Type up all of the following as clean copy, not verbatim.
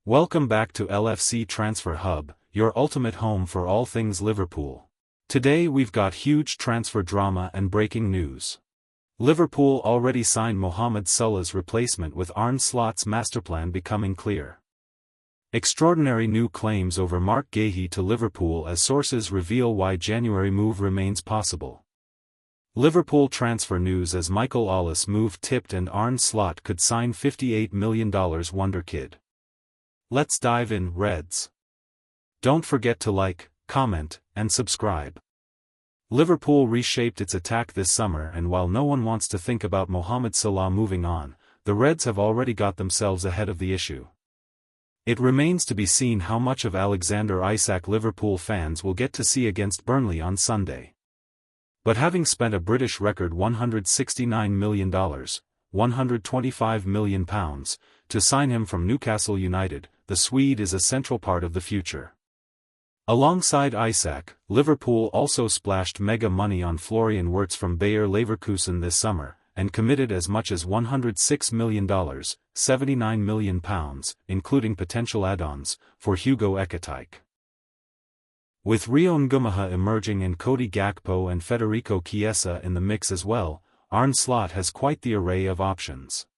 Welcome back to LFC Transfer Hub, your ultimate home for all things Liverpool. Today we've got huge transfer drama and breaking news. Liverpool already signed Mohamed Salah's replacement, with Arne Slot's masterplan becoming clear. Extraordinary new claims over Marc Guehi to Liverpool as sources reveal why January move remains possible. Liverpool transfer news as Michael Ollis move tipped and Arne Slot could sign $58 million wonder kid. Let's dive in, Reds. Don't forget to like, comment, and subscribe. Liverpool reshaped its attack this summer, and while no one wants to think about Mohamed Salah moving on, the Reds have already got themselves ahead of the issue. It remains to be seen how much of Alexander Isak Liverpool fans will get to see against Burnley on Sunday. But having spent a British record $169 million, £125 million, to sign him from Newcastle United, the Swede is a central part of the future. Alongside Isak, Liverpool also splashed mega money on Florian Wirtz from Bayer Leverkusen this summer, and committed as much as $106 million, £79 million, including potential add-ons, for Hugo Ekitike. With Rion Guehi emerging and Cody Gakpo and Federico Chiesa in the mix as well, Arne Slot has quite the array of options.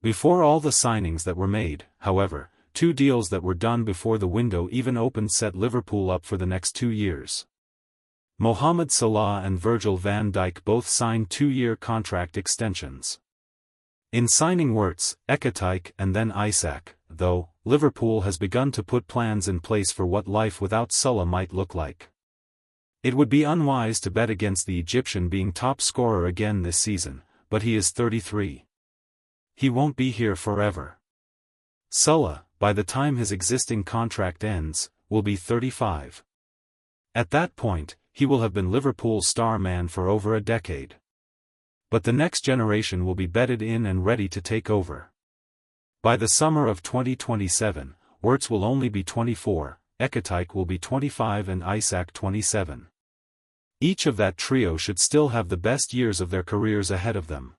Before all the signings that were made, however, two deals that were done before the window even opened set Liverpool up for the next 2 years. Mohamed Salah and Virgil van Dijk both signed 2-year contract extensions. In signing Wirtz, Ekitike and then Isak, though, Liverpool has begun to put plans in place for what life without Salah might look like. It would be unwise to bet against the Egyptian being top scorer again this season, but he is 33. He won't be here forever. Salah, by the time his existing contract ends, will be 35. At that point, he will have been Liverpool's star man for over a decade. But the next generation will be bedded in and ready to take over. By the summer of 2027, Wirtz will only be 24, Ekitike will be 25 and Isak 27. Each of that trio should still have the best years of their careers ahead of them.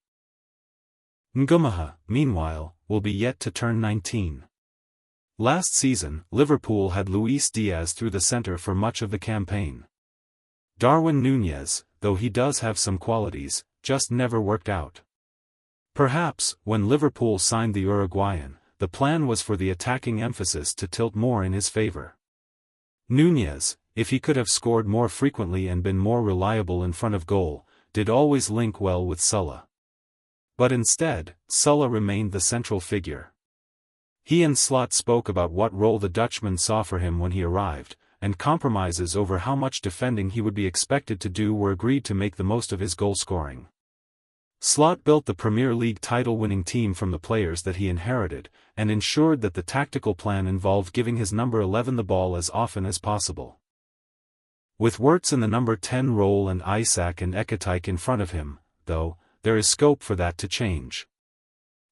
Guehi, meanwhile, will be yet to turn 19. Last season, Liverpool had Luis Diaz through the centre for much of the campaign. Darwin Núñez, though he does have some qualities, just never worked out. Perhaps, when Liverpool signed the Uruguayan, the plan was for the attacking emphasis to tilt more in his favour. Núñez, if he could have scored more frequently and been more reliable in front of goal, did always link well with Salah. But instead, Salah remained the central figure. He and Slot spoke about what role the Dutchman saw for him when he arrived, and compromises over how much defending he would be expected to do were agreed to make the most of his goal scoring. Slot built the Premier League title-winning team from the players that he inherited, and ensured that the tactical plan involved giving his number 11 the ball as often as possible. With Wirtz in the number 10 role and Isak and Ekitike in front of him, though, there is scope for that to change.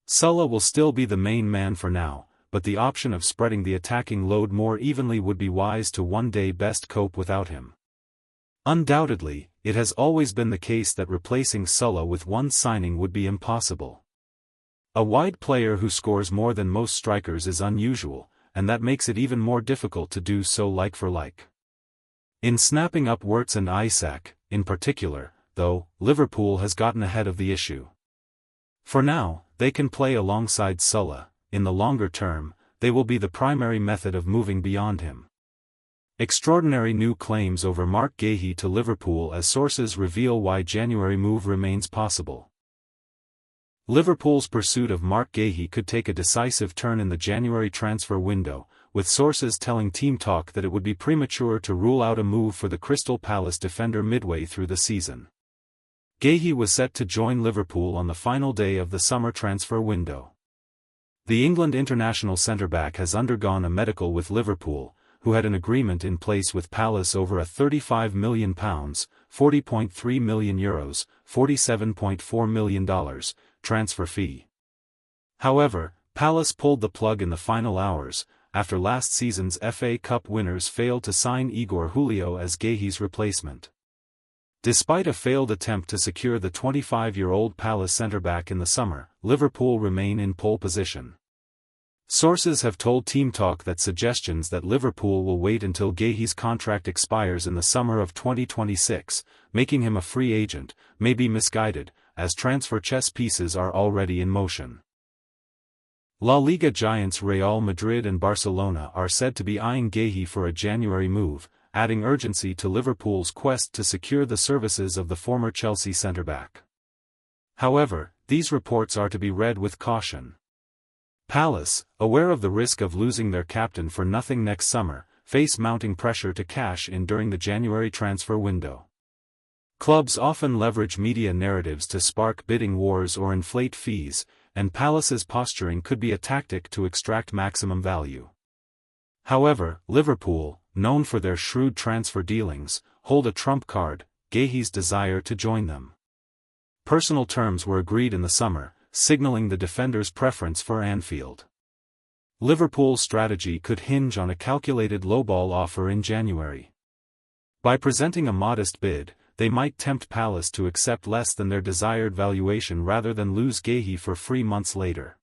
Salah will still be the main man for now, but the option of spreading the attacking load more evenly would be wise to one day best cope without him. Undoubtedly, it has always been the case that replacing Salah with one signing would be impossible. A wide player who scores more than most strikers is unusual, and that makes it even more difficult to do so like for like. In snapping up Wirtz and Isak, in particular, though, Liverpool has gotten ahead of the issue. For now, they can play alongside Salah. In the longer term, they will be the primary method of moving beyond him. Extraordinary new claims over Marc Guehi to Liverpool as sources reveal why January move remains possible. Liverpool's pursuit of Marc Guehi could take a decisive turn in the January transfer window, with sources telling Team Talk that it would be premature to rule out a move for the Crystal Palace defender midway through the season. Guehi was set to join Liverpool on the final day of the summer transfer window. The England international centre-back has undergone a medical with Liverpool, who had an agreement in place with Palace over a £35 million, €40.3 million, $47.4 million, transfer fee. However, Palace pulled the plug in the final hours, after last season's FA Cup winners failed to sign Igor Julio as Guehi's replacement. Despite a failed attempt to secure the 25-year-old Palace centre-back in the summer, Liverpool remain in pole position. Sources have told Team Talk that suggestions that Liverpool will wait until Guehi's contract expires in the summer of 2026, making him a free agent, may be misguided, as transfer chess pieces are already in motion. La Liga giants Real Madrid and Barcelona are said to be eyeing Guehi for a January move, adding urgency to Liverpool's quest to secure the services of the former Chelsea centre-back. However, these reports are to be read with caution. Palace, aware of the risk of losing their captain for nothing next summer, face mounting pressure to cash in during the January transfer window. Clubs often leverage media narratives to spark bidding wars or inflate fees, and Palace's posturing could be a tactic to extract maximum value. However, Liverpool, known for their shrewd transfer dealings, hold a trump card: Guehi's desire to join them. Personal terms were agreed in the summer, signaling the defender's preference for Anfield. Liverpool's strategy could hinge on a calculated lowball offer in January. By presenting a modest bid, they might tempt Palace to accept less than their desired valuation rather than lose Guehi for free months later.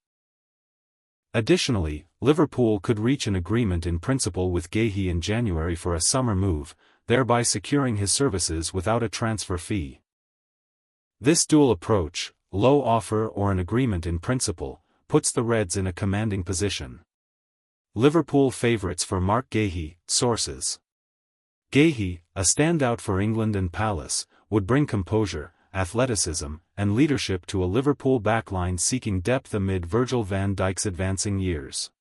Additionally, Liverpool could reach an agreement in principle with Guehi in January for a summer move, thereby securing his services without a transfer fee. This dual approach, low offer or an agreement in principle, puts the Reds in a commanding position. Liverpool favourites for Mark Guehi, sources. Guehi, a standout for England and Palace, would bring composure, athleticism, and leadership to a Liverpool backline seeking depth amid Virgil van Dijk's advancing years.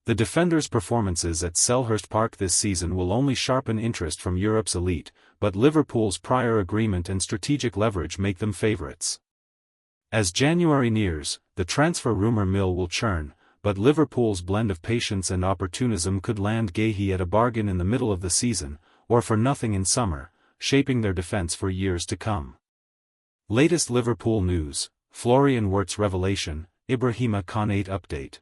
The defender's performances at Selhurst Park this season will only sharpen interest from Europe's elite, but Liverpool's prior agreement and strategic leverage make them favourites. As January nears, the transfer rumour mill will churn, but Liverpool's blend of patience and opportunism could land Guehi at a bargain in the middle of the season, or for nothing in summer, shaping their defence for years to come. Latest Liverpool news: Florian Wirtz revelation, Ibrahima Konate update.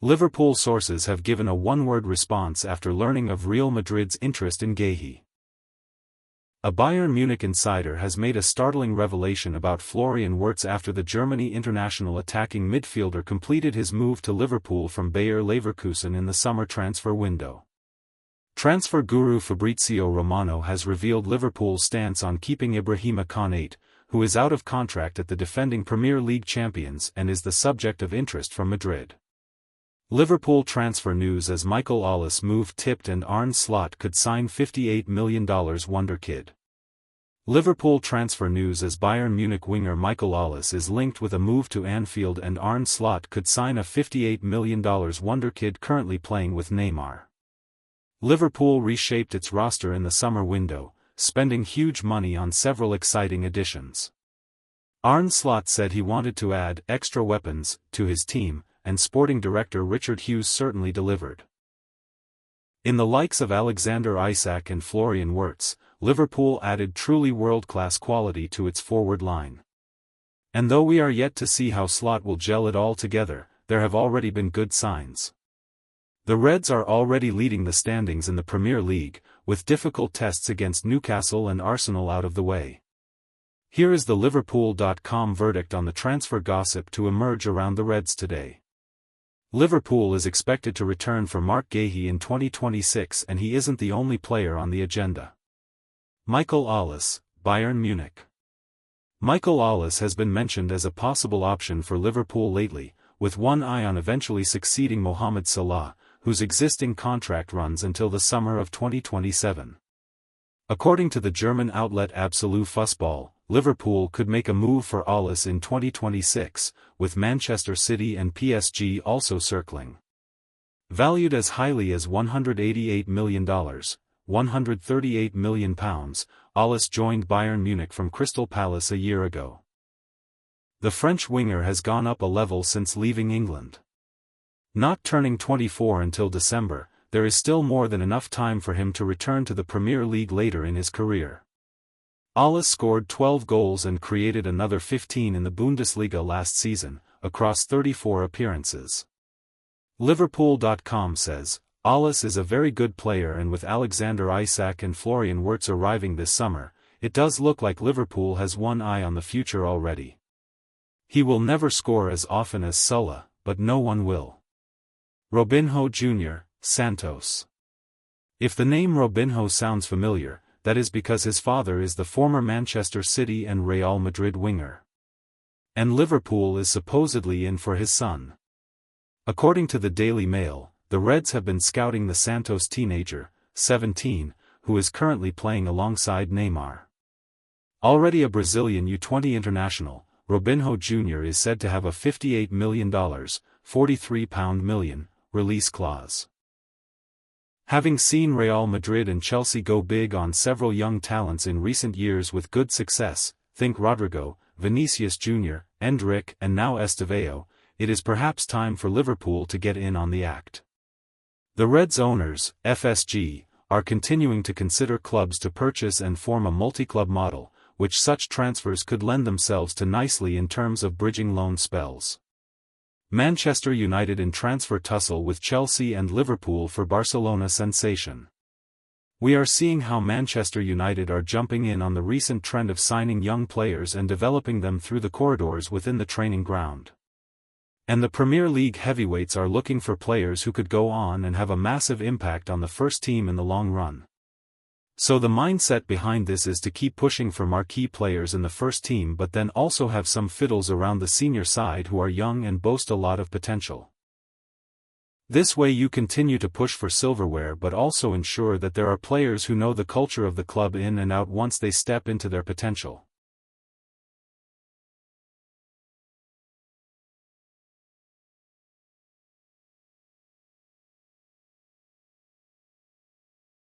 Liverpool sources have given a one-word response after learning of Real Madrid's interest in Guehi. A Bayern Munich insider has made a startling revelation about Florian Wirtz after the Germany international attacking midfielder completed his move to Liverpool from Bayer Leverkusen in the summer transfer window. Transfer guru Fabrizio Romano has revealed Liverpool's stance on keeping Ibrahima Konate, who is out of contract at the defending Premier League champions and is the subject of interest from Madrid. Liverpool transfer news: as Michael Ollis move tipped and Arne Slot could sign $58 million wonder kid. Liverpool transfer news: as Bayern Munich winger Michael Ollis is linked with a move to Anfield and Arne Slot could sign a $58 million wonder kid currently playing with Neymar. Liverpool reshaped its roster in the summer window, spending huge money on several exciting additions. Arne Slot said he wanted to add extra weapons to his team, and sporting director Richard Hughes certainly delivered. In the likes of Alexander Isak and Florian Wirtz, Liverpool added truly world-class quality to its forward line. And though we are yet to see how Slot will gel it all together, there have already been good signs. The Reds are already leading the standings in the Premier League, with difficult tests against Newcastle and Arsenal out of the way. Here is the Liverpool.com verdict on the transfer gossip to emerge around the Reds today. Liverpool is expected to return for Mark Guehi in 2026, and he isn't the only player on the agenda. Michael Ollis, Bayern Munich. Michael Ollis has been mentioned as a possible option for Liverpool lately, with one eye on eventually succeeding Mohamed Salah, whose existing contract runs until the summer of 2027. According to the German outlet Absolute Fußball, Liverpool could make a move for Ollis in 2026, with Manchester City and PSG also circling. Valued as highly as $188 million, £138 million, Ollis joined Bayern Munich from Crystal Palace a year ago. The French winger has gone up a level since leaving England. Not turning 24 until December, there is still more than enough time for him to return to the Premier League later in his career. Ollis scored 12 goals and created another 15 in the Bundesliga last season, across 34 appearances. Liverpool.com says, Ollis is a very good player, and with Alexander Isak and Florian Wirtz arriving this summer, it does look like Liverpool has one eye on the future already. He will never score as often as Salah, but no one will. Robinho Jr., Santos. If the name Robinho sounds familiar, that is because his father is the former Manchester City and Real Madrid winger. And Liverpool is supposedly in for his son. According to the Daily Mail, the Reds have been scouting the Santos teenager, 17, who is currently playing alongside Neymar. Already a Brazilian U20 international, Robinho Jr. is said to have a $58 million, £43 million, release clause. Having seen Real Madrid and Chelsea go big on several young talents in recent years with good success, think Rodrigo, Vinicius Jr., Endrick and now Estevao, it is perhaps time for Liverpool to get in on the act. The Reds owners, FSG, are continuing to consider clubs to purchase and form a multi-club model, which such transfers could lend themselves to nicely in terms of bridging loan spells. Manchester United in transfer tussle with Chelsea and Liverpool for Barcelona sensation. We are seeing how Manchester United are jumping in on the recent trend of signing young players and developing them through the corridors within the training ground. And the Premier League heavyweights are looking for players who could go on and have a massive impact on the first team in the long run. So the mindset behind this is to keep pushing for marquee players in the first team but then also have some fiddles around the senior side who are young and boast a lot of potential. This way you continue to push for silverware but also ensure that there are players who know the culture of the club in and out once they step into their potential.